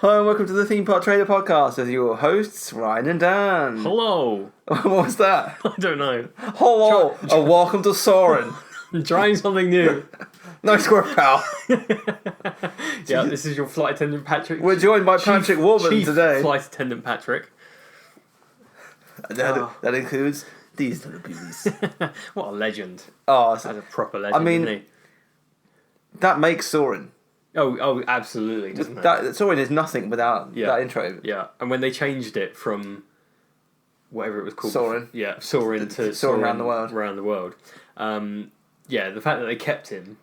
Hi and welcome to the Theme Park Trailer Podcast with your hosts, Ryan and Dan. Hello. What was that? I don't know. Hello and welcome to Soarin'. I'm trying something new. Nice work, pal. Yeah, this is your flight attendant Patrick. We're joined by Patrick Warburton Chief today. Flight attendant Patrick. That includes these little beauties. What a legend. Oh, That's a proper legend, mean, isn't he? that makes Soarin'. Oh, absolutely, doesn't it? Soarin' is nothing without that intro. Yeah, and when they changed it from whatever it was called, Soarin'. Yeah, Soarin' to Soarin' around the world. Around the world. Yeah, the fact that they kept him.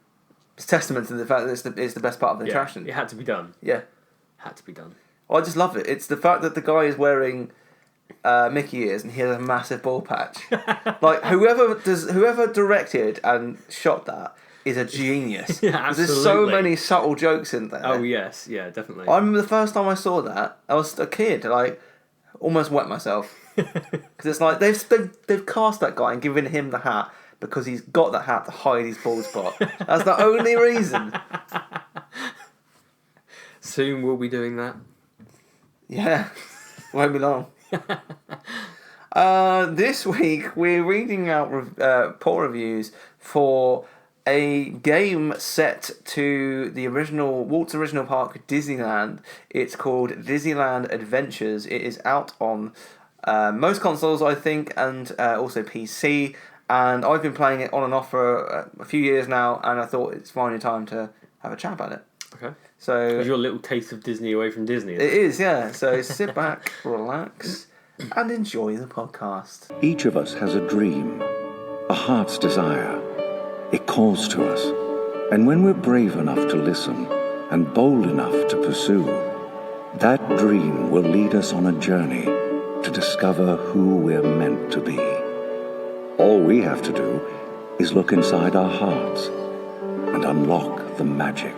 It's testament to the fact that it's the best part of the attraction. It had to be done. Yeah. Had to be done. I just love it. It's the fact that the guy is wearing Mickey ears and he has a massive ball patch. Like whoever directed and shot that is a genius. Yeah, absolutely. There's so many subtle jokes in there. Oh yes, yeah, definitely. I remember the first time I saw that, I was a kid, like almost wet myself because it's like they've cast that guy and given him the hat because he's got that hat to hide his bald spot. That's the only reason. Soon we'll be doing that. Yeah, won't be long. This week we're reading out poll reviews for a game set to the original Walt's original park, Disneyland. It's called Disneyland Adventures. It is out on most consoles, I think, and also PC. And I've been playing it on and off for a few years now, and I thought it's finally time to have a chat about it. Okay. So your little taste of Disney away from Disney. It is, yeah. So sit back, relax, and enjoy the podcast. Each of us has a dream, a heart's desire. It calls to us. And when we're brave enough to listen and bold enough to pursue, that dream will lead us on a journey to discover who we're meant to be. All we have to do is look inside our hearts and unlock the magic.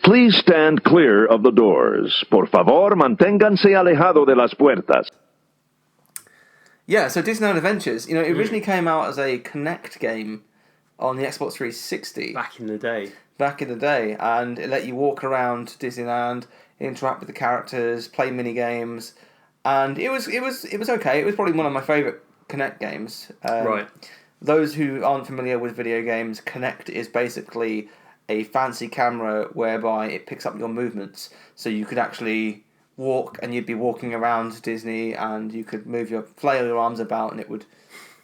Please stand clear of the doors. Por favor, manténganse alejado de las puertas. Yeah, so Disneyland Adventures, it originally came out as a Kinect game on the Xbox 360. Back in the day. And it let you walk around Disneyland, interact with the characters, play mini games, and it was okay. It was probably one of my favourite Kinect games. Right. Those who aren't familiar with video games, Kinect is basically a fancy camera whereby it picks up your movements, so you could actually walk and you'd be walking around Disney and you could flail your arms about and it would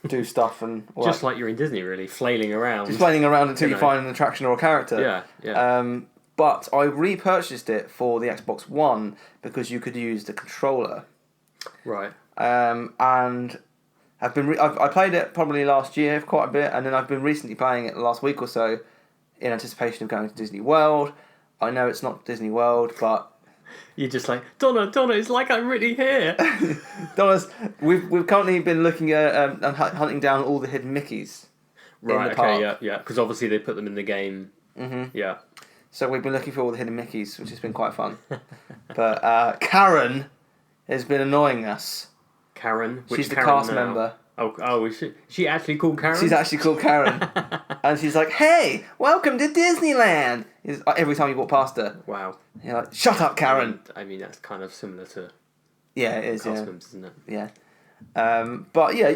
do stuff and all just that. like you're in Disney, really, flailing around. Just flailing around until you find an attraction or a character. Yeah. But I repurchased it for the Xbox One because you could use the controller. Right. And I played it probably last year quite a bit, and then I've been recently playing it the last week or so in anticipation of going to Disney World. I know it's not Disney World, but You're just like, Donna, it's like I'm really here. Donna's, we've currently been looking at and hunting down all the hidden Mickeys. Right, in the park. yeah. Because obviously they put them in the game. Mm-hmm. Yeah. So we've been looking for all the hidden Mickeys, which has been quite fun. But Karen has been annoying us. Karen? Which She's the Karen cast now? member. Oh, is she actually called Karen? She's actually called Karen. And she's like, hey, welcome to Disneyland. Every time you walk past her. Wow. You're like, shut up, Karen. I mean, that's kind of similar to Yeah, it is, customs, isn't it? Yeah. But yeah,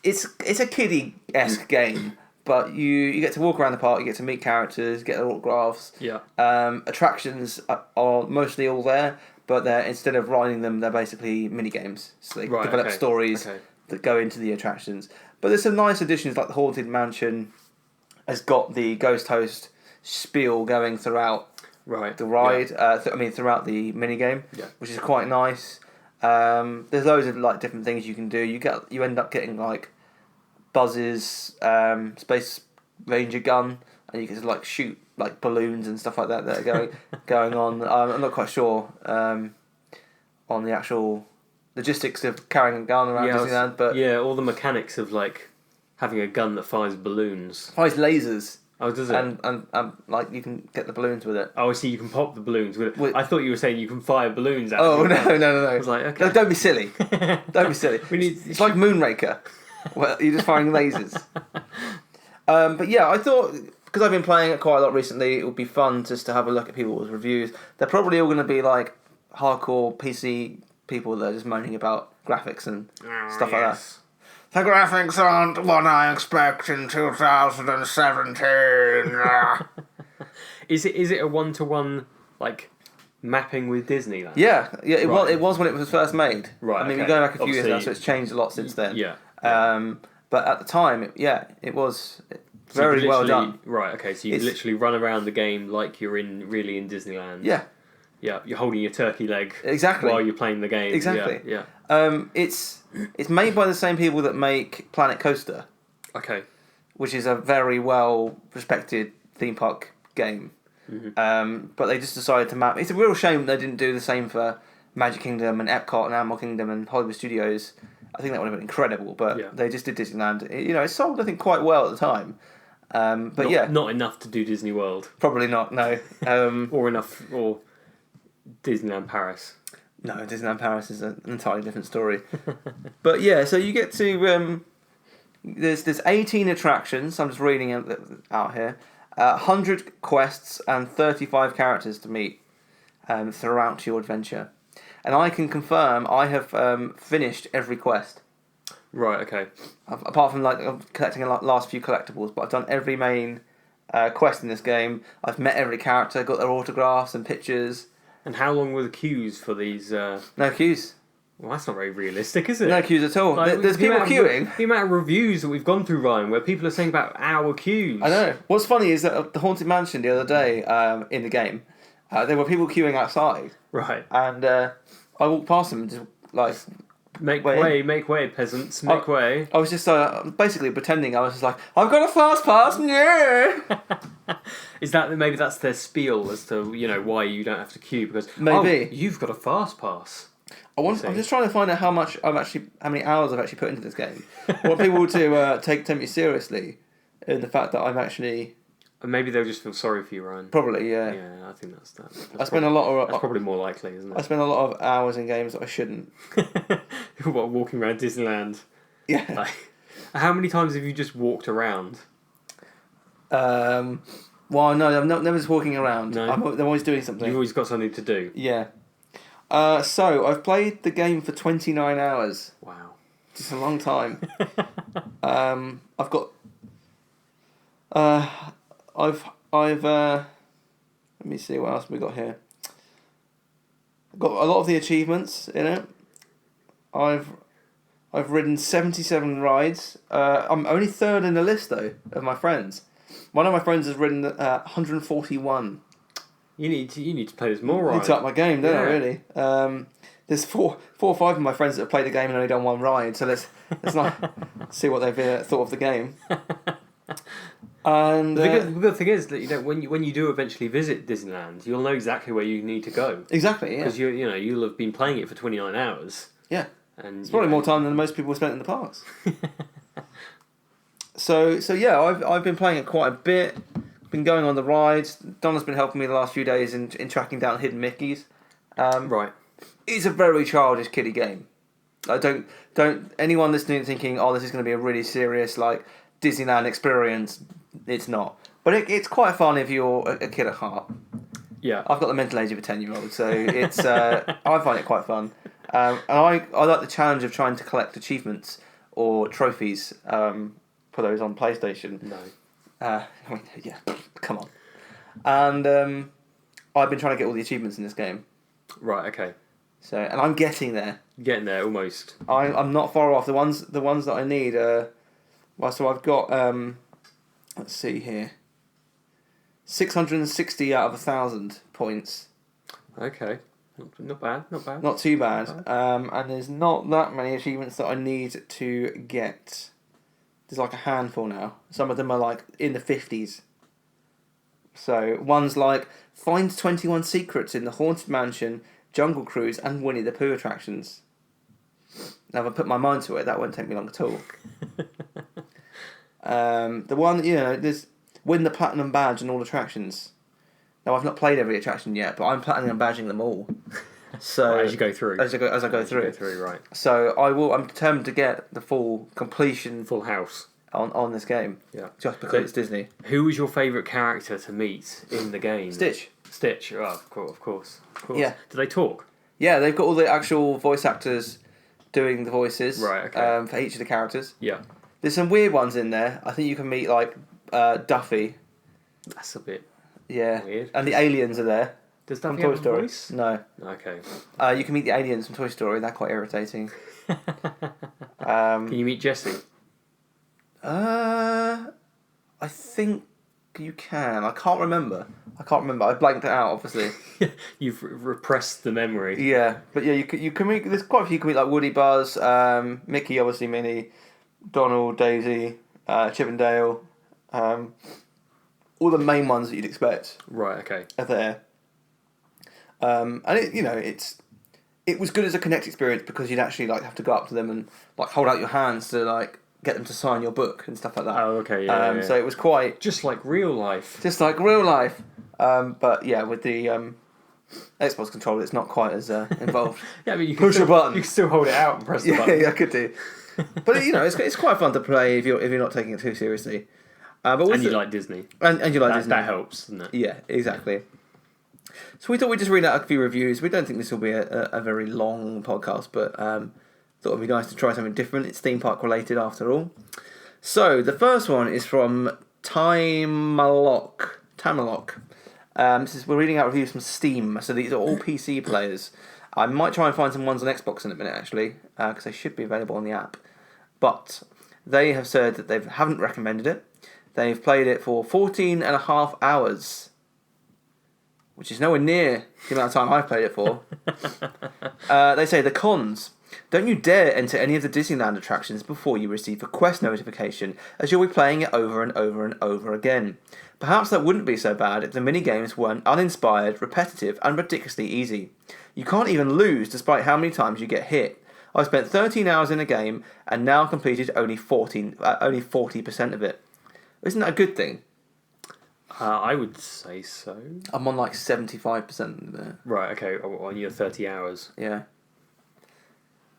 it's a kiddie-esque game. But you get to walk around the park, you get to meet characters, get autographs. Yeah. Attractions are mostly all there, but instead of riding them, they're basically mini games. So they develop stories that go into the attractions. But there's some nice additions, like the Haunted Mansion has got the Ghost Host spiel going throughout the ride. Yeah. Throughout the mini game, which is quite nice. There's loads of different things you can do. You end up getting Buzz's Space Ranger gun, and you can like shoot like balloons and stuff like that are going on. I'm not quite sure on the actual logistics of carrying a gun around Disneyland, but all the mechanics of like having a gun that fires balloons, fires lasers. Oh, does it? And like you can get the balloons with it. Oh, I see. You can pop the balloons with it. I thought you were saying you can fire balloons out. Oh no! I was like, okay. No, don't be silly. Don't be silly. It's like Moonraker. Well, you're just firing lasers. But yeah, I thought because I've been playing it quite a lot recently, it would be fun just to have a look at people's reviews. They're probably all going to be like hardcore PC people that are just moaning about graphics and stuff like that. The graphics aren't what I expect in 2017. Is it a 1-to-1 like mapping with Disneyland? Yeah. It was when it was first made. Right. I mean, we're going back a few years now, so it's changed a lot since then. Yeah. But at the time, it was very well done. Right. Okay. So you literally run around the game like you're really in Disneyland. Yeah. Yeah. You're holding your turkey leg exactly while you're playing the game. Exactly. Yeah. It's made by the same people that make Planet Coaster. Okay. Which is a very well respected theme park game. Mm-hmm. But they just decided to map. It's a real shame they didn't do the same for Magic Kingdom and Epcot and Animal Kingdom and Hollywood Studios. I think that would have been incredible, but they just did Disneyland. It sold, I think, quite well at the time. But not enough to do Disney World. Probably not. No. or Disneyland Paris. No, Disneyland Paris is an entirely different story. But yeah, so you get to there's 18 attractions. I'm just reading out here. 100 quests and 35 characters to meet throughout your adventure. And I can confirm I have finished every quest. Right, okay. Apart from like collecting the last few collectibles, but I've done every main quest in this game. I've met every character, got their autographs and pictures. And how long were the queues for these? No queues. Well, that's not very realistic, is it? No queues at all. Like, there's people queuing. The amount of reviews that we've gone through, Ryan, where people are saying about hour queues. I know. What's funny is that at the Haunted Mansion the other day in the game, there were people queuing outside. Right. And I walked past them and just like... Make way, peasants, make way. I was just basically pretending. I was just like, I've got a fast pass, yeah! Maybe that's their spiel as to, why you don't have to queue, because maybe you've got a fast pass. I'm just trying to find out how many hours I've actually put into this game. I want people to take me seriously in the fact that I've actually... Maybe they'll just feel sorry for you, Ryan. Probably, yeah. Yeah, I think that's that. That's probably more likely, isn't it? I spend a lot of hours in games that I shouldn't. What, walking around Disneyland? Yeah. How many times have you just walked around? Well, no, I'm never just walking around. No. I'm always doing something. You've always got something to do. Yeah. So I've played the game for 29 hours. Wow. Just a long time. I've got. I've let me see what else we got here. I've got a lot of the achievements in it. I've ridden 77 rides. I'm only third in the list though of my friends. One of my friends has ridden 141. You need to play this more, right? I need to up my game, don't I? Really. There's four or five of my friends that have played the game and only done one ride. So let's not see what they've thought of the game. And the thing is that when you do eventually visit Disneyland, you'll know exactly where you need to go. Exactly, yeah. Because you'll have been playing it for 29 hours. Yeah, and it's probably more time than most people have spent in the parks. So yeah, I've been playing it quite a bit. Been going on the rides. Donna's been helping me the last few days in tracking down hidden Mickeys. Right. It's a very childish kiddie game. Don't anyone listening thinking, oh, this is going to be a really serious like Disneyland experience. It's not, but it's quite fun if you're a kid at heart. Yeah, I've got the mental age of a 10-year-old, so it's I find it quite fun, and I like the challenge of trying to collect achievements or trophies for those on PlayStation. No, yeah, come on, and I've been trying to get all the achievements in this game. Right. Okay. So, and I'm getting there. Getting there almost. I'm not far off. The ones that I need. Well, so I've got. Let's see here. 660 out of 1,000 points. Okay, not bad. Not too bad. And there's not that many achievements that I need to get There's like a handful now. Some of them are like in the 50s. So one's like find 21 secrets in the Haunted Mansion, Jungle Cruise, and Winnie the Pooh attractions. Now, if I put my mind to it, that won't take me long at all. The one, there's win the Platinum Badge in all attractions. Now, I've not played every attraction yet, but I'm planning on badging them all. So as you go through. As I go through. Right. So I'm determined to get the full completion Full house. on this game. Yeah. Just because it's Disney. Who was your favourite character to meet in the game? Stitch. Stitch, oh, of course. Yeah. Do they talk? Yeah, they've got all the actual voice actors doing the voices. Right, okay. For each of the characters. Yeah. There's some weird ones in there. I think you can meet like Duffy. That's a bit weird. And the aliens are there. Does From Duffy Toy have a Story. voice? No. Okay. You can meet the aliens from Toy Story. They're quite irritating. Can you meet Jessie? I think you can. I can't remember. I blanked it out, obviously. You've repressed the memory. Yeah, but yeah, you can meet. There's quite a few. You can meet like Woody, Buzz, Mickey, obviously Minnie, Donald, Daisy, Chip and Dale. All the main ones that you'd expect. Right. Okay. Are there. And it was good as a Connect experience because you'd actually like have to go up to them and like hold out your hands to like get them to sign your book and stuff like that. Oh, okay. Yeah. So it was quite just like real life. just like real life. But yeah, with the Xbox controller, it's not quite as involved. Yeah, I mean, you Push can a button. You can still hold it out and press the button. Yeah, I could do. But it's quite fun to play if you're not taking it too seriously. But And you like Disney. And you like Disney. That helps, doesn't it? Yeah, exactly. So we thought we'd just read out a few reviews. We don't think this will be a very long podcast, but thought it'd be nice to try something different. It's theme park related after all. So the first one is from Tamalok. We're reading out reviews from Steam, so these are all PC players. I might try and find some ones on Xbox in a minute, actually, because they should be available on the app. But they have said that they haven't recommended it. They've played it for 14 and a half hours, which is nowhere near the amount of time I've played it for. They say the cons. Don't you dare enter any of the Disneyland attractions before you receive a quest notification, as you'll be playing it over and over and over again. Perhaps that wouldn't be so bad if the mini-games weren't uninspired, repetitive, and ridiculously easy. You can't even lose despite how many times you get hit. I've spent 13 hours in a game and now completed only 40% of it. Isn't that a good thing? I would say so. I'm on like 75% of it. Right, okay, on your 30 hours. Yeah.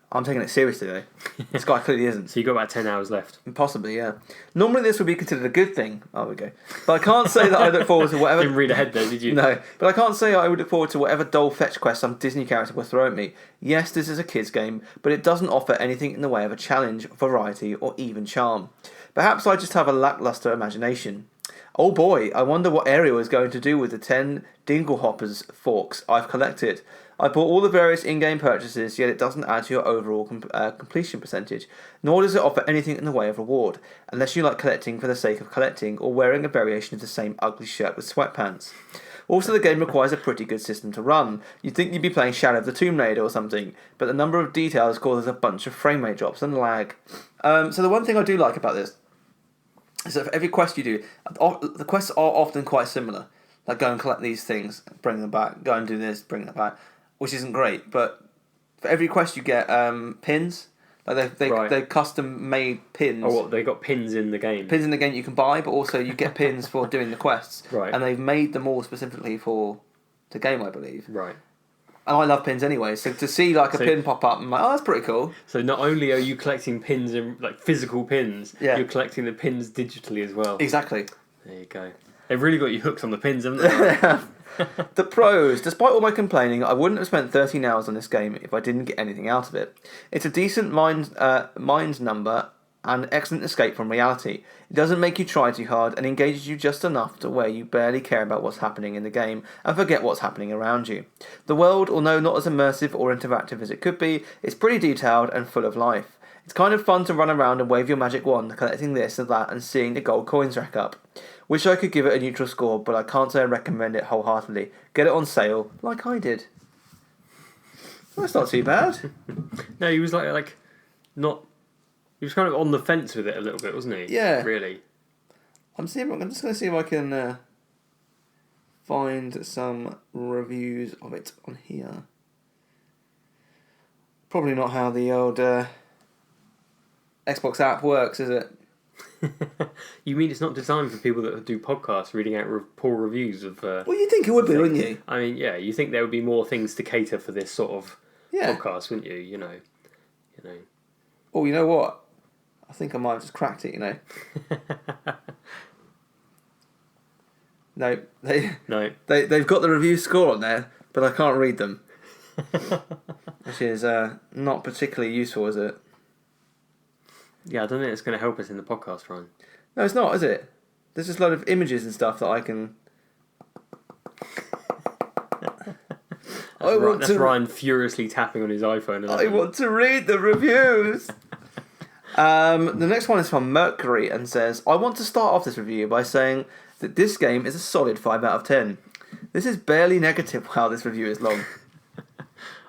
I'm taking it seriously though. This guy clearly isn't. So you've got about 10 hours left. Possibly, yeah. Normally this would be considered a good thing. Oh, we go. But I can't say that I look forward to whatever... Didn't read ahead though, did you? No, but I can't say I would look forward to whatever dull fetch quest some Disney character will throw at me. Yes, this is a kids' game, but it doesn't offer anything in the way of a challenge, variety, or even charm. Perhaps I just have a lackluster imagination. Oh boy, I wonder what Ariel is going to do with the 10 Dinglehoppers forks I've collected. I bought all the various in-game purchases, yet it doesn't add to your overall completion percentage, nor does it offer anything in the way of reward, unless you like collecting for the sake of collecting, or wearing a variation of the same ugly shirt with sweatpants. Also, the game requires a pretty good system to run. You'd think you'd be playing Shadow of the Tomb Raider or something, but the number of details causes a bunch of frame rate drops and lag. So the one thing I do like about this is that for every quest you do, the quests are often quite similar. Like, go and collect these things, bring them back, go and do this, bring them back. Which isn't great, but for every quest you get pins. Like they custom made pins. Oh, what, they got pins in the game? Pins in the game you can buy, but also you get pins for doing the quests. Right. And they've made them all specifically for the game, I believe. Right. And I love pins anyway, so to see like a pin pop up, I'm like, oh, that's pretty cool. So not only are you collecting pins in like physical pins, you're collecting the pins digitally as well. Exactly. There you go. They've really got you hooked on the pins, haven't they? The pros. Despite all my complaining, I wouldn't have spent 13 hours on this game if I didn't get anything out of it. It's a decent mind number and excellent escape from reality. It doesn't make you try too hard and engages you just enough to where you barely care about what's happening in the game and forget what's happening around you. The world, although not as immersive or interactive as it could be, is pretty detailed and full of life. It's kind of fun to run around and wave your magic wand, collecting this and that and seeing the gold coins rack up. Wish I could give it a neutral score, but I can't say I recommend it wholeheartedly. Get it on sale, like I did. Well, that's not too bad. No, he was like not He was kind of on the fence with it a little bit, wasn't he? Yeah. Really. I'm just going to see if I can find some reviews of it on here. Probably not how the old Xbox app works, is it? You mean it's not designed for people that do podcasts reading out poor reviews of... Well, you'd think it would be, wouldn't you? I mean, yeah, you think there would be more things to cater for this sort of podcast, wouldn't you? You know. Oh, you know what? I think I might have just cracked it, you know. No, they've got the review score on there, but I can't read them. Which is not particularly useful, is it? Yeah, I don't think it's going to help us in the podcast, Ryan. No, it's not, is it? There's just a load of images and stuff that I can... That's Ryan furiously tapping on his iPhone. I want to read the reviews! The next one is from Mercury and says, I want to start off this review by saying that this game is a solid 5 out of 10. This is barely negative. Wow, this review is long.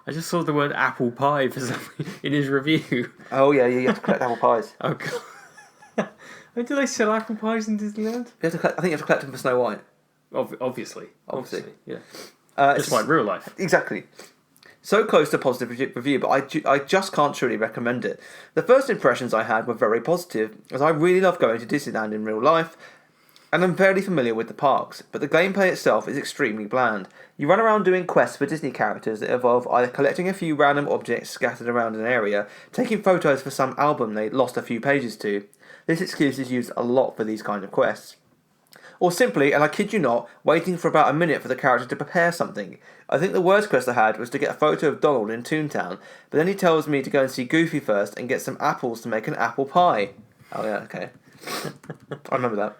I just saw the word apple pie for something in his review. Oh yeah, you have to collect apple pies. Oh god. Do they sell apple pies in Disneyland? I think you have to collect them for Snow White. Obviously. Yeah. Just like real life. Exactly. So close to positive review, but I just can't truly recommend it. The first impressions I had were very positive, as I really love going to Disneyland in real life, and I'm fairly familiar with the parks, but the gameplay itself is extremely bland. You run around doing quests for Disney characters that involve either collecting a few random objects scattered around an area, taking photos for some album they lost a few pages to. This excuse is used a lot for these kind of quests. Or simply, and I kid you not, waiting for about a minute for the character to prepare something. I think the worst quest I had was to get a photo of Donald in Toontown, but then he tells me to go and see Goofy first and get some apples to make an apple pie. Oh yeah, okay. I remember that.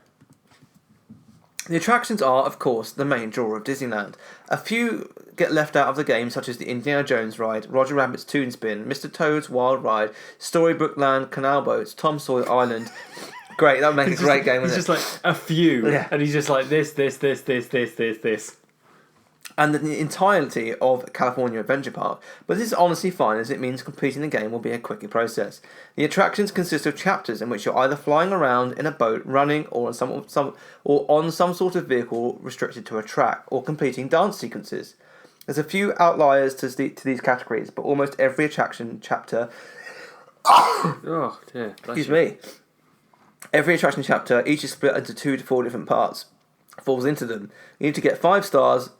The attractions are, of course, the main draw of Disneyland. A few get left out of the game, such as the Indiana Jones ride, Roger Rabbit's Toon Spin, Mr. Toad's Wild Ride, Storybook Land, Canal Boats, Tom Sawyer Island. Great, that would make a great game, wouldn't it? It's just like a few, and he's just like this. And the entirety of California Adventure Park, but this is honestly fine as it means completing the game will be a quicker process. The attractions consist of chapters in which you're either flying around in a boat, running, or on some sort of vehicle restricted to a track, or completing dance sequences. There's a few outliers to these categories, but almost every attraction chapter... Oh dear. Excuse me. Every attraction chapter, each is split into 2 to 4 different parts, falls into them. You need to get 5 stars,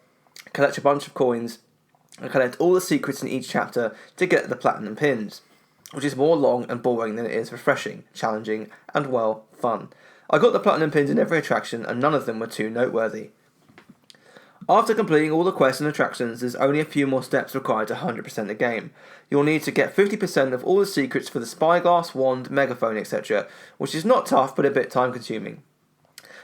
collect a bunch of coins, and collect all the secrets in each chapter to get the platinum pins, which is more long and boring than it is refreshing, challenging, and, well, fun. I got the platinum pins in every attraction, and none of them were too noteworthy. After completing all the quests and attractions, there's only a few more steps required to 100% the game. You'll need to get 50% of all the secrets for the spyglass, wand, megaphone, etc., which is not tough but a bit time consuming.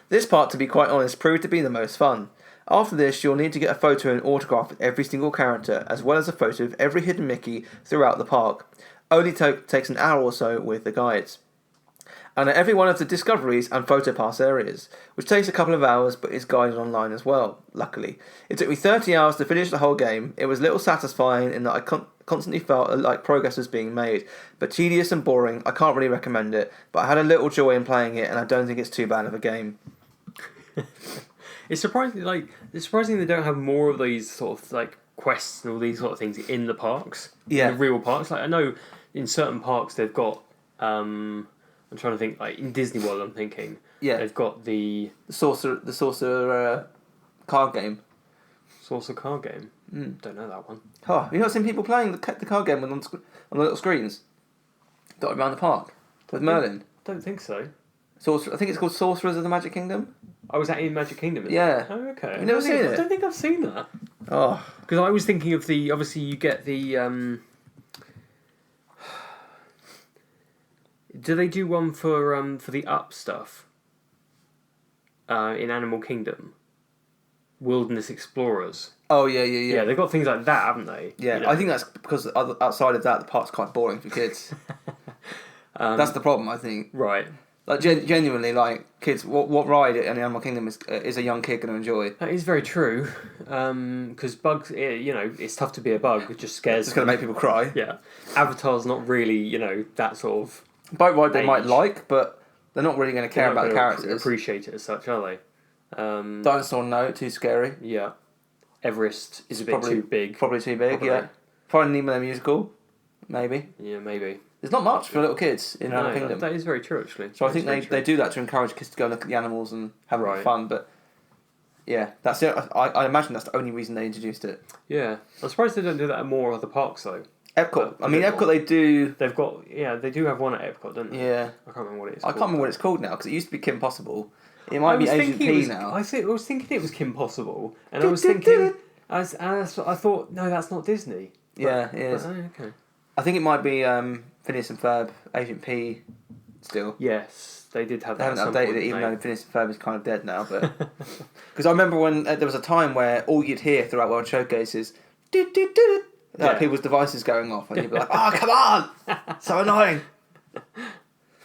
This part, to be quite honest, proved to be the most fun. After this, you'll need to get a photo and autograph with every single character, as well as a photo of every hidden Mickey throughout the park. Only takes an hour or so with the guides. And at every one of the discoveries and photo pass areas, which takes a couple of hours but is guided online as well, luckily. It took me 30 hours to finish the whole game. It was a little satisfying in that I constantly felt like progress was being made, but tedious and boring. I can't really recommend it, but I had a little joy in playing it and I don't think it's too bad of a game. It's surprising they don't have more of these sort of like quests and all these sort of things in the parks. Yeah. In the real parks. Like I know in certain parks they've got I'm trying to think, like in Disney World I'm thinking. Yeah. They've got the Saucer card game. Saucer card game? Don't know that one. Oh, you've not seen people playing the card game on the little screens dotted around the park with Merlin? Don't think so. I think it's called Sorcerers of the Magic Kingdom. Oh, was that in Magic Kingdom? Yeah. Oh, okay. You've never seen it? I don't think I've seen that. Oh. Because I was thinking of obviously you get the... Do they do one for the Up stuff? In Animal Kingdom? Wilderness Explorers. Oh, yeah. Yeah, they've got things like that, haven't they? Yeah, you know? I think that's because outside of that, the park's quite boring for kids. That's the problem, I think. Right. Like genuinely, like kids, what ride in Animal Kingdom is a young kid going to enjoy? That is very true. Because bugs, it's tough to be a bug. It just scares. It's going to make people cry. Yeah. Avatar's not really, that sort of Boat ride they might age. like, but they're not really going to care They're not about the gonna characters. appreciate it as such, are they? Dinosaur, no, too scary. Yeah. Everest is a bit Probably too big. Probably too big, Probably. yeah. Finding Nemo the musical, maybe. Yeah, maybe. There's not much for little kids in Animal Kingdom. That is very true, actually. So I think they do that to encourage kids to go and look at the animals and have a bit of fun, but yeah, that's it. I imagine that's the only reason they introduced it. Yeah. I'm surprised they don't do that at more other parks, though. Epcot. I mean, Epcot they do... They've got... Yeah, they do have one at Epcot, don't they? Yeah. I can't remember what it is I called. can't remember what it's called now, because it used to be Kim Possible. It might be Agent P now. I was thinking it was Kim Possible, and I was thinking... I thought, no, that's not Disney. Yeah, it is. Okay. I think it might be Phineas and Ferb, Agent P still. Yes, they did have They that. haven't updated it, even though Phineas and Ferb is kind of dead now. But because I remember when there was a time where all you'd hear throughout World Showcases, people's devices going off, and you'd be like, "Oh, come on, so annoying."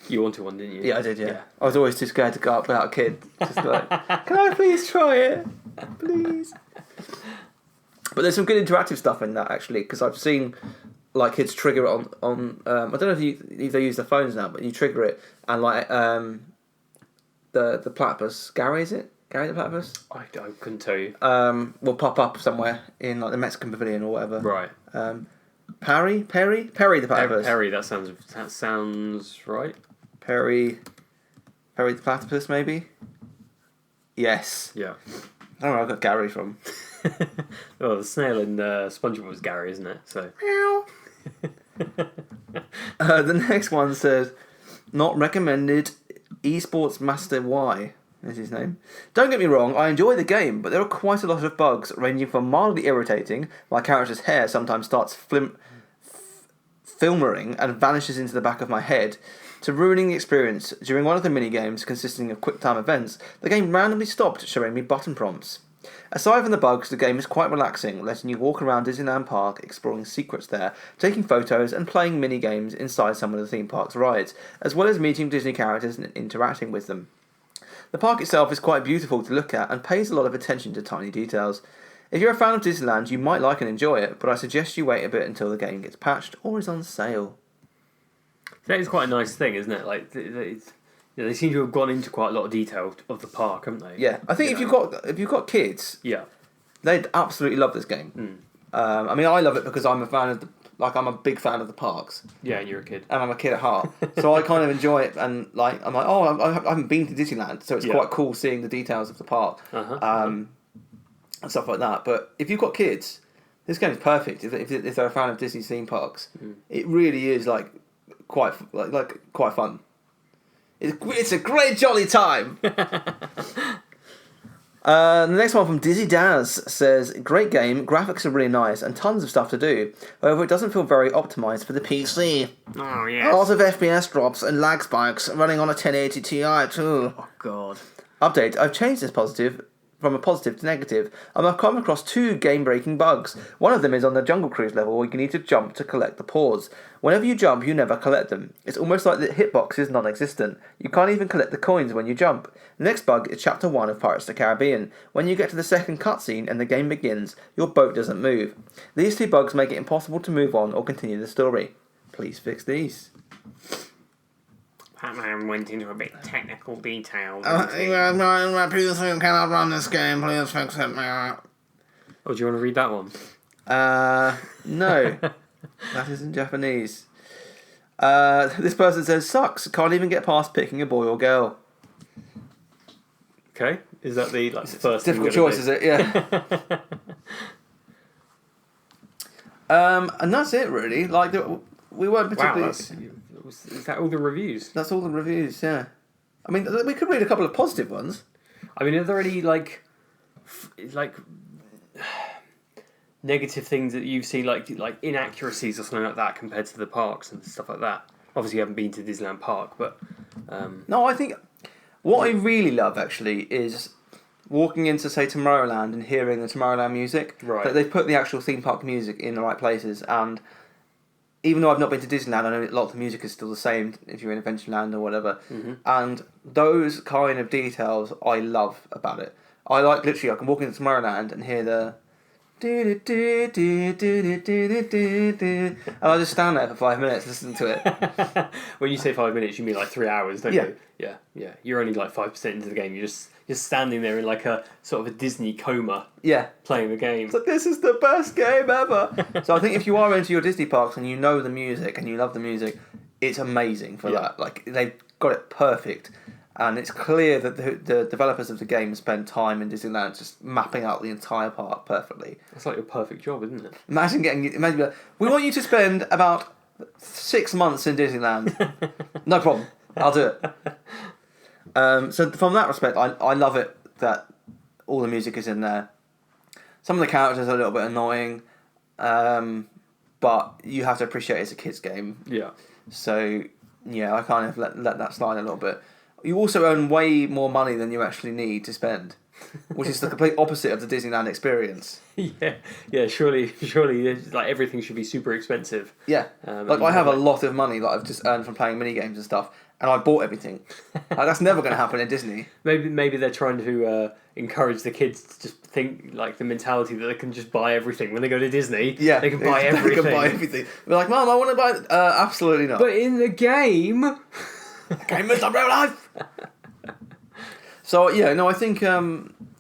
You wanted one, didn't you? Yeah, I did. Yeah, I was always too scared to go up without a kid. Just like, can I please try it, please? But there's some good interactive stuff in that actually, because I've seen like kids trigger it on I don't know if they use their phones now, but you trigger it and like the platypus, Gary, is it? Gary the platypus? I couldn't tell you. Will pop up somewhere in like the Mexican pavilion or whatever. Right. Perry the platypus. Perry, that sounds right. Perry the platypus, maybe. Yes. Yeah. I don't know where I got Gary from. Well, the snail in SpongeBob was Gary, isn't it? So. The next one says, not recommended. Esports Master Y is his name. Don't get me wrong, I enjoy the game, but there are quite a lot of bugs, ranging from mildly irritating, my character's hair sometimes starts filmering and vanishes into the back of my head, to ruining the experience. During one of the mini-games consisting of quick-time events, the game randomly stopped showing me button prompts. Aside from the bugs, the game is quite relaxing, letting you walk around Disneyland Park, exploring secrets there, taking photos and playing mini-games inside some of the theme park's rides, as well as meeting Disney characters and interacting with them. The park itself is quite beautiful to look at and pays a lot of attention to tiny details. If you're a fan of Disneyland, you might like and enjoy it, but I suggest you wait a bit until the game gets patched or is on sale. That is quite a nice thing, isn't it? Like, they seem to have gone into quite a lot of detail of the park, haven't they? Yeah, I think if you've got kids, yeah, they'd absolutely love this game. I mean, I love it because I'm a big fan of the parks. Yeah, and you're a kid. And I'm a kid at heart, so I kind of enjoy it. And like, I'm like, oh, I haven't been to Disneyland, so it's quite cool seeing the details of the park, and stuff like that. But if you've got kids, this game is perfect. If they're a fan of Disney theme parks, it really is like quite fun. It's a great jolly time. The next one from Dizzy Daz says, great game, graphics are really nice and tons of stuff to do. However, it doesn't feel very optimised for the PC. Oh, yes. A lot of FPS drops and lag spikes running on a 1080 Ti too. Oh, God. Update, I've changed this from a positive to negative, and I've come across 2 game-breaking bugs. One of them is on the Jungle Cruise level where you need to jump to collect the paws. Whenever you jump, you never collect them. It's almost like the hitbox is non-existent. You can't even collect the coins when you jump. The next bug is Chapter 1 of Pirates of the Caribbean. When you get to the second cutscene and the game begins, your boat doesn't move. These 2 bugs make it impossible to move on or continue the story. Please fix these. Batman went into a bit technical detail. My PC cannot run this game. Please fix it. Oh, do you want to read that one? No. That isn't Japanese. This person says, sucks. Can't even get past picking a boy or girl. Okay. Is that the first difficult choice, is it? Yeah. And that's it, really. Like, we weren't particularly... Wow, is that all the reviews? That's all the reviews, yeah. I mean, we could read a couple of positive ones. I mean, are there any, like negative things that you've seen, like inaccuracies or something like that compared to the parks and stuff like that? Obviously, you haven't been to Disneyland Park, but... No, I think... What I really love, actually, is walking into, say, Tomorrowland and hearing the Tomorrowland music. Right. That they've put the actual theme park music in the right places, and... Even though I've not been to Disneyland, I know a lot of the music is still the same if you're in Adventureland or whatever. Mm-hmm. And those kind of details I love about it. I can walk into Tomorrowland and hear the And I just stand there for 5 minutes listening to it. When you say 5 minutes, you mean like 3 hours, don't you? Yeah. You're only like 5% into the game. You're just standing there in like a sort of a Disney coma. Yeah. Playing the game. It's like, this is the best game ever. So I think if you are into your Disney parks and you know the music and you love the music, it's amazing for that. Like, they've got it perfect. And it's clear that the developers of the game spend time in Disneyland just mapping out the entire park perfectly. That's like your perfect job, isn't it? Imagine we want you to spend about 6 months in Disneyland. No problem. I'll do it. So from that respect, I love it that all the music is in there. Some of the characters are a little bit annoying, but you have to appreciate it's a kids' game. Yeah. So yeah, I kind of let that slide a little bit. You also earn way more money than you actually need to spend, which is the complete opposite of the Disneyland experience. Yeah. Surely, like everything should be super expensive. Yeah, like I have a lot of money that I've just earned from playing mini games and stuff, and I bought everything. Like, that's never going to happen in Disney. Maybe they're trying to encourage the kids to just think like the mentality that they can just buy everything when they go to Disney. Yeah, they can buy everything. They can buy everything. We're like, Mum, I want to buy. Absolutely not. But in the game, the game is the real life. So yeah, no, I think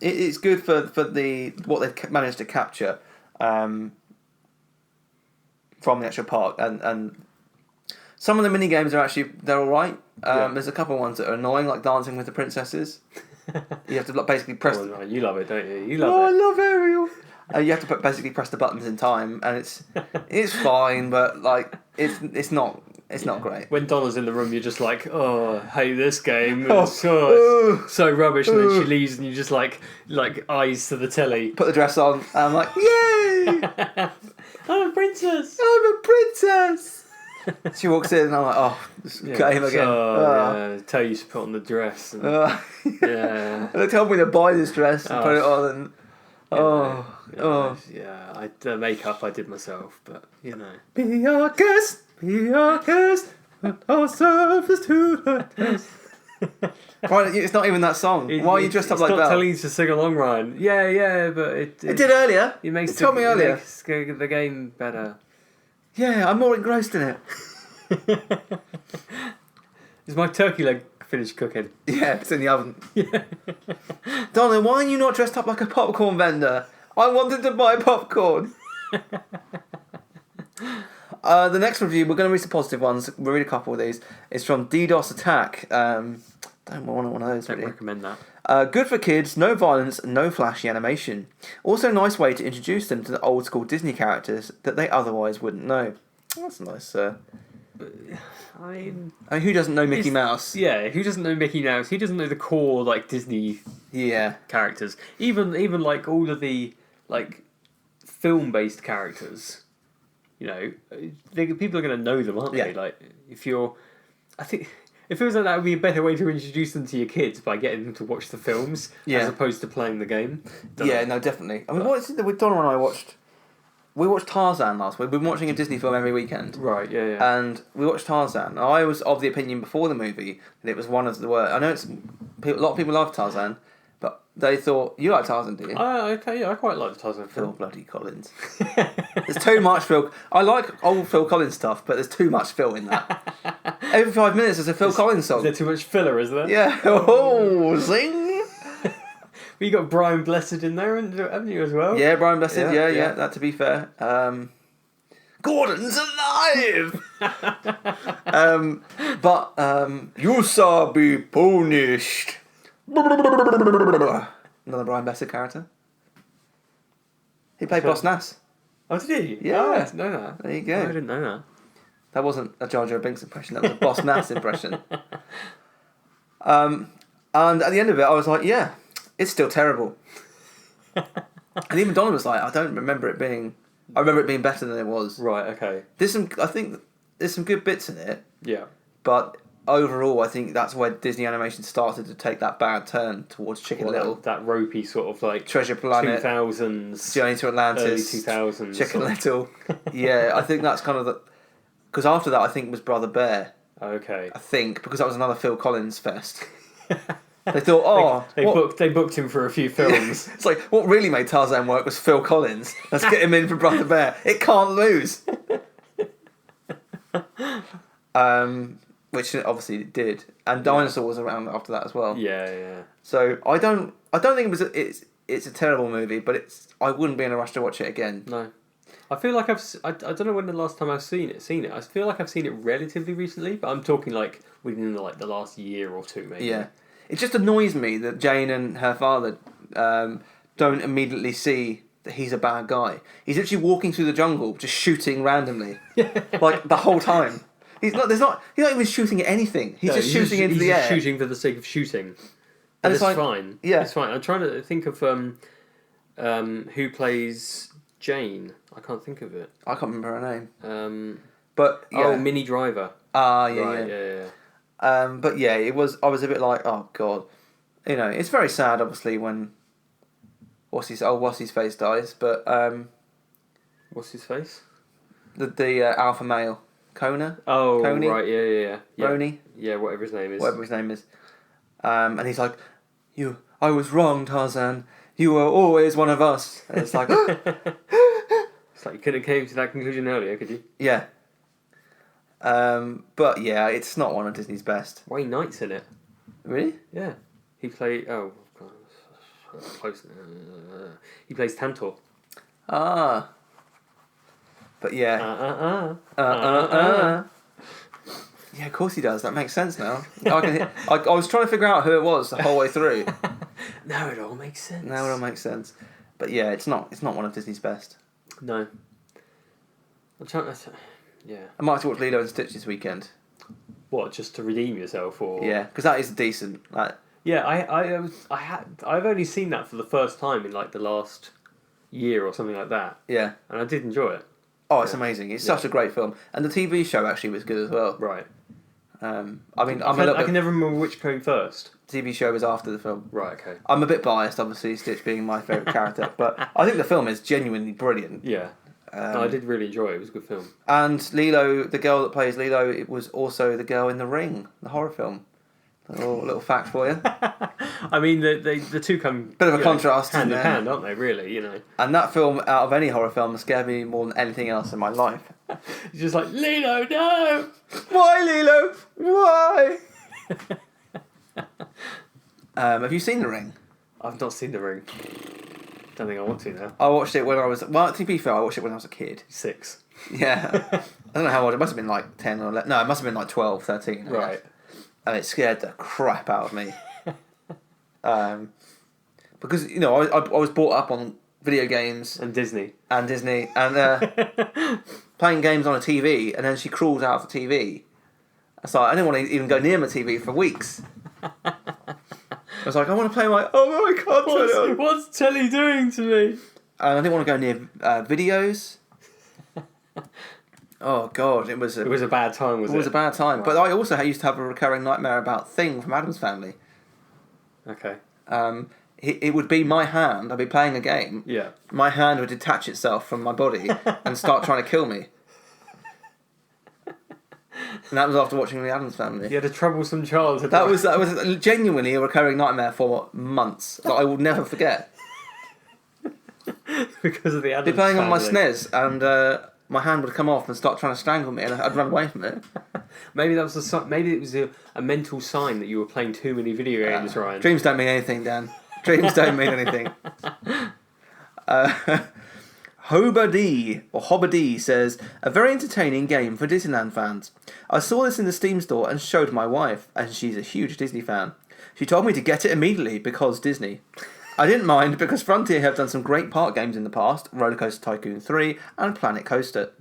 it's good for the what they've managed to capture from the actual park, and some of the mini games are actually they're all right. There's a couple of ones that are annoying, like Dancing with the Princesses. You have to basically press. Oh, you love it, don't you? You love it. I love Ariel. You have to basically press the buttons in time, and it's fine, but like it's not great. When Donna's in the room, you're just like, oh, I hate this game. It's so rubbish, and then she leaves, and you just like eyes to the telly. Put the dress on, and I'm like, yay! I'm a princess. I'm a princess. She walks in, and I'm like, oh, this game again. Yeah, tell you to put on the dress. And, yeah. And they told me to buy this dress and put it on, and the makeup I did myself, but you know. Be our guest, put ourselves to the test. Right, it's not even that song. Why are you dressed up like that? It's not telling you to sing along, Ryan. Yeah, but it did earlier. It makes told me earlier. It makes the game better. Yeah, I'm more engrossed in it. Is my turkey leg finished cooking? Yeah, it's in the oven. Yeah. Darling, why are you not dressed up like a popcorn vendor? I wanted to buy popcorn. The next review, we're going to read some positive ones. We'll read a couple of these. It's from DDoS Attack. Don't want one of those, really. Don't recommend that. Good for kids, no violence, no flashy animation. Also a nice way to introduce them to the old school Disney characters that they otherwise wouldn't know. That's nice. I mean, who doesn't know Mickey Mouse? Yeah, who doesn't know Mickey Mouse? Who doesn't know the core like Disney characters? Even like all of the like film-based characters. You know, people are going to know them, aren't they? Like, I think it feels like that would be a better way to introduce them to your kids by getting them to watch the films as opposed to playing the game. No, definitely. I mean, what is it that Donna and I watched? We watched Tarzan last week. We've been watching a Disney film every weekend. Right, yeah. And we watched Tarzan. And I was of the opinion before the movie that it was one of the worst. I know a lot of people love Tarzan, but they thought, you like Tarzan, do you? I quite like the Tarzan Phil film. bloody Collins. There's too much Phil. I like old Phil Collins stuff, but there's too much Phil in that. Every 5 minutes there's a Phil Collins song. Is there too much filler, is there? Yeah. Oh, zing! But you got Brian Blessed in there, haven't you, as well? Yeah, Brian Blessed, yeah. That, to be fair. Gordon's alive! But you shall be punished. Another Brian Blessed character. He played Boss Nass. Oh, did he? Yeah. Oh, I didn't know that. There you go. Oh, I didn't know that. That wasn't a Jar Jar Binks impression, that was a Boss Nass impression. And at the end of it, I was like, yeah, it's still terrible. And even Donna was like, I remember it being better than it was. Right, okay. I think there's some good bits in it. Yeah. But overall, I think that's where Disney animation started to take that bad turn towards Chicken Little. That ropey sort of like Treasure Planet, 2000s, Journey to Atlantis, early 2000s, Chicken Little. Yeah, I think that's kind of the. Because after that, I think was Brother Bear. Okay. I think because that was another Phil Collins fest. They thought, oh, they booked him for a few films. It's like, what really made Tarzan work was Phil Collins. Let's get him in for Brother Bear. It can't lose. Which obviously it did, and Dinosaur was around after that as well. Yeah. So I don't think it's a terrible movie, but I wouldn't be in a rush to watch it again. No, I feel like I don't know when the last time I've seen it. I feel like I've seen it relatively recently, but I'm talking like within the last year or two, maybe. Yeah, it just annoys me that Jane and her father don't immediately see that he's a bad guy. He's literally walking through the jungle, just shooting randomly, like the whole time. He's not even shooting at anything. He's just shooting into the air. He's shooting for the sake of shooting. And it's fine. Yeah, it's fine. I'm trying to think of who plays Jane. I can't think of it. I can't remember her name. But yeah. Oh, Minnie Driver. Yeah, right, yeah. But yeah, I was a bit like, oh god, it's very sad, obviously, when what's his face dies, but what's his face? The alpha male. Kona? Oh, Coney? right, yeah. Roni? Yeah, whatever his name is. And he's like, I was wrong, Tarzan. You were always one of us. And it's like... It's like you couldn't have came to that conclusion earlier, could you? Yeah. But yeah, it's not one of Disney's best. Wayne Knight's in it. Really? Yeah. He played... Oh, God. Close. He plays Tantor. Ah. But yeah. Yeah, of course he does. That makes sense now. I was trying to figure out who it was the whole way through. Now it all makes sense. But yeah, it's not one of Disney's best. No. I'm trying to... Yeah. I might have to watch Lilo and Stitch this weekend. What, just to redeem yourself, or...? Yeah, because that is decent. Yeah, I've only seen that for the first time in like the last year or something like that. Yeah. And I did enjoy it. Oh, it's amazing. It's such a great film. And the TV show actually was good as well. Right. I can never remember which came first. The TV show was after the film. Right, okay. I'm a bit biased, obviously, Stitch being my favourite character, but I think the film is genuinely brilliant. Yeah. No, I did really enjoy it. It was a good film. And Lilo, the girl that plays Lilo, it was also the girl in The Ring, the horror film. Little fact for you. I mean, the two come... Bit of a contrast. Hand in hand, aren't they, really, And that film, out of any horror film, scared me more than anything else in my life. It's just like, Lilo, no! Why, Lilo? Why? Have you seen The Ring? I've not seen The Ring. Don't think I want to now. I watched it when I was... Well, to be fair, I watched it when I was a kid. 6. Yeah. I don't know how old. It must have been like 10 or 11. No, it must have been like 12, 13. Right. And it scared the crap out of me. Because, I was brought up on video games. And Disney. And playing games on a TV, and then she crawls out of the TV. So I didn't want to even go near my TV for weeks. I was like, I want to play my... Oh, no, I can't turn it on. What's telly doing to me? And I didn't want to go near videos. Oh, God, it was a bad time, was it? It was a bad time. Wow. But I also used to have a recurring nightmare about Thing from Addams Family. Okay. It would be my hand. I'd be playing a game. Yeah. My hand would detach itself from my body and start trying to kill me. And that was after watching The Addams Family. You had a troublesome childhood. That was genuinely a recurring nightmare for months that I will never forget. Because of The Addams Family. I'd be playing on my SNES and... my hand would come off and start trying to strangle me, and I'd run away from it. Maybe that was maybe it was a mental sign that you were playing too many video games, Ryan. Dreams don't mean anything, Dan. Dreams don't mean anything. Hobby says, a very entertaining game for Disneyland fans. I saw this in the Steam store and showed my wife, and she's a huge Disney fan. She told me to get it immediately because Disney. I didn't mind because Frontier have done some great park games in the past, Roller Coaster Tycoon 3 and Planet Coaster.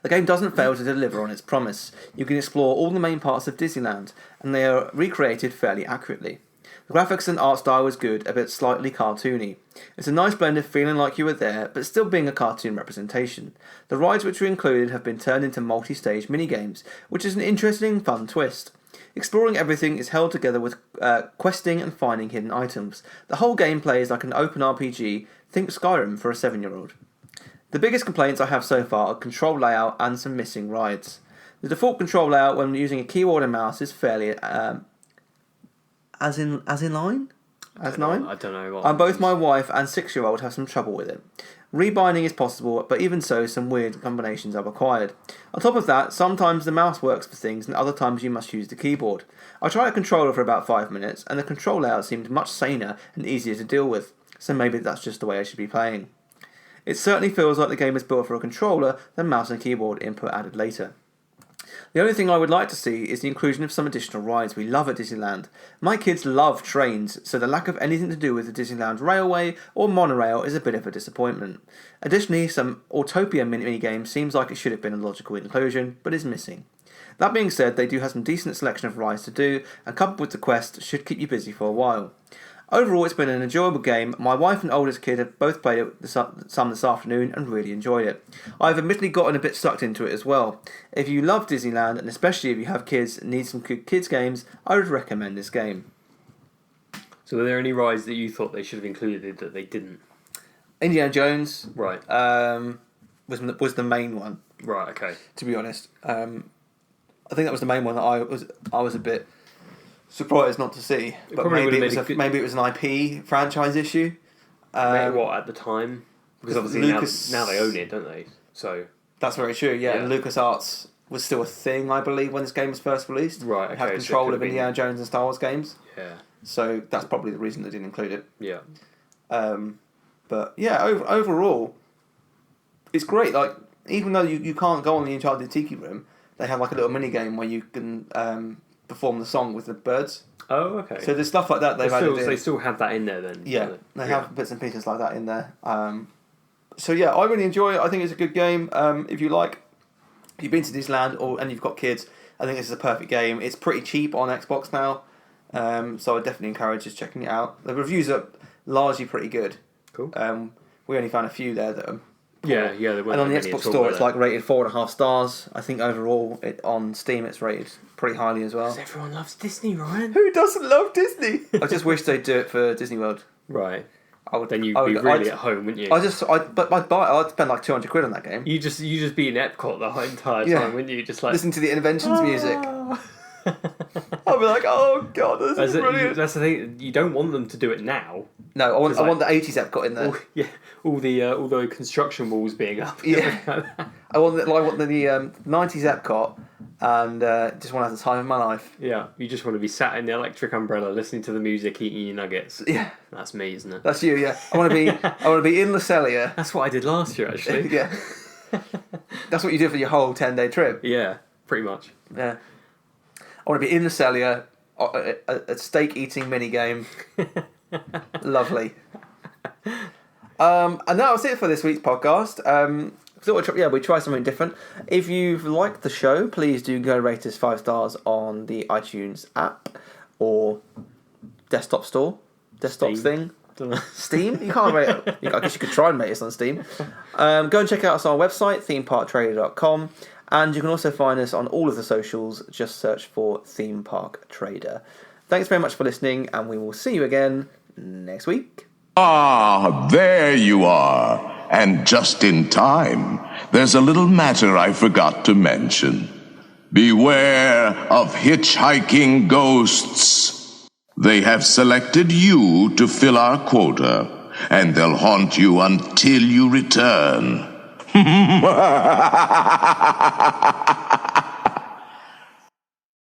The game doesn't fail to deliver on its promise. You can explore all the main parts of Disneyland, and they are recreated fairly accurately. The graphics and art style is good, a bit slightly cartoony. It's a nice blend of feeling like you were there, but still being a cartoon representation. The rides which are included have been turned into multi-stage minigames, which is an interesting, fun twist. Exploring everything is held together with questing and finding hidden items. The whole game plays like an open RPG, think Skyrim for a 7-year-old. The biggest complaints I have so far are control layout and some missing rides. The default control layout when using a keyboard and mouse is fairly as in line? As 9? I don't know. And both my wife and 6-year-old have some trouble with it. Rebinding is possible, but even so, some weird combinations are required. On top of that, sometimes the mouse works for things, and other times you must use the keyboard. I tried a controller for about 5 minutes, and the control layout seemed much saner and easier to deal with, so maybe that's just the way I should be playing. It certainly feels like the game is built for a controller, then mouse and keyboard input added later. The only thing I would like to see is the inclusion of some additional rides we love at Disneyland. My kids love trains, so the lack of anything to do with the Disneyland Railway or monorail is a bit of a disappointment. Additionally, some Autopia mini-game seems like it should have been a logical inclusion, but is missing. That being said, they do have some decent selection of rides to do, and coupled with the quest, should keep you busy for a while. Overall, it's been an enjoyable game. My wife and oldest kid have both played it some this afternoon and really enjoyed it. I've admittedly gotten a bit sucked into it as well. If you love Disneyland, and especially if you have kids and need some good kids games, I would recommend this game. So were there any rides that you thought they should have included that they didn't? Indiana Jones, right, was the main one. Right, okay. To be honest, I think that was the main one that I was a bit surprised not to see, but maybe it was an IP franchise issue. Maybe at the time? Because obviously now they own it, don't they? So that's very true. Yeah, and LucasArts was still a thing, I believe, when this game was first released. Right, okay. Had control of Indiana Jones and Star Wars games. Yeah. So that's probably the reason they didn't include it. Yeah. But yeah, overall, it's great. Like, even though you can't go on the Enchanted Tiki Room, they have like a little mini game where you can perform the song with the birds. Oh, okay. So there's stuff like that they've added in. They still have that in there then? Yeah, they have bits and pieces like that in there. So yeah, I really enjoy it. I think it's a good game. If you've been to Disneyland and you've got kids, I think this is a perfect game. It's pretty cheap on Xbox now, so I definitely encourage just checking it out. The reviews are largely pretty good. Cool. We only found a few there that are Yeah, there weren't. And on the Xbox Store, it's like rated 4.5 stars. I think overall, on Steam, it's rated pretty highly as well. Because everyone loves Disney, Ryan. Who doesn't love Disney? I just wish they'd do it for Disney World. Right. Then you'd be really at home, wouldn't you? I'd spend like 200 quid on that game. You just be in Epcot the whole entire time, wouldn't you? Just like listen to the Inventions music. I'll be like, oh god, this is brilliant. That's the thing. You don't want them to do it now. No, I want the 80s Epcot in there. All the construction walls being up. Yeah, I want the 90s Epcot, and just want to have the time of my life. Yeah, you just want to be sat in the electric umbrella, listening to the music, eating your nuggets. Yeah, that's me, isn't it? That's you. Yeah, I want to be in Lucelia. That's what I did last year, actually. Yeah, that's what you do for your whole 10-day trip. Yeah, pretty much. Yeah. I want to be in the cellar, a steak eating mini game. Lovely. And that was it for this week's podcast. We try something different. If you've liked the show, please do go rate us 5 stars on the iTunes app or desktop store, Steam. Thing. Steam? You can't rate it. I guess you could try and rate us on Steam. Go and check out us on our website, themeparktrader.com. And you can also find us on all of the socials. Just search for Theme Park Trader. Thanks very much for listening, and we will see you again next week. Ah, there you are. And just in time. There's a little matter I forgot to mention. Beware of hitchhiking ghosts. They have selected you to fill our quota, and they'll haunt you until you return.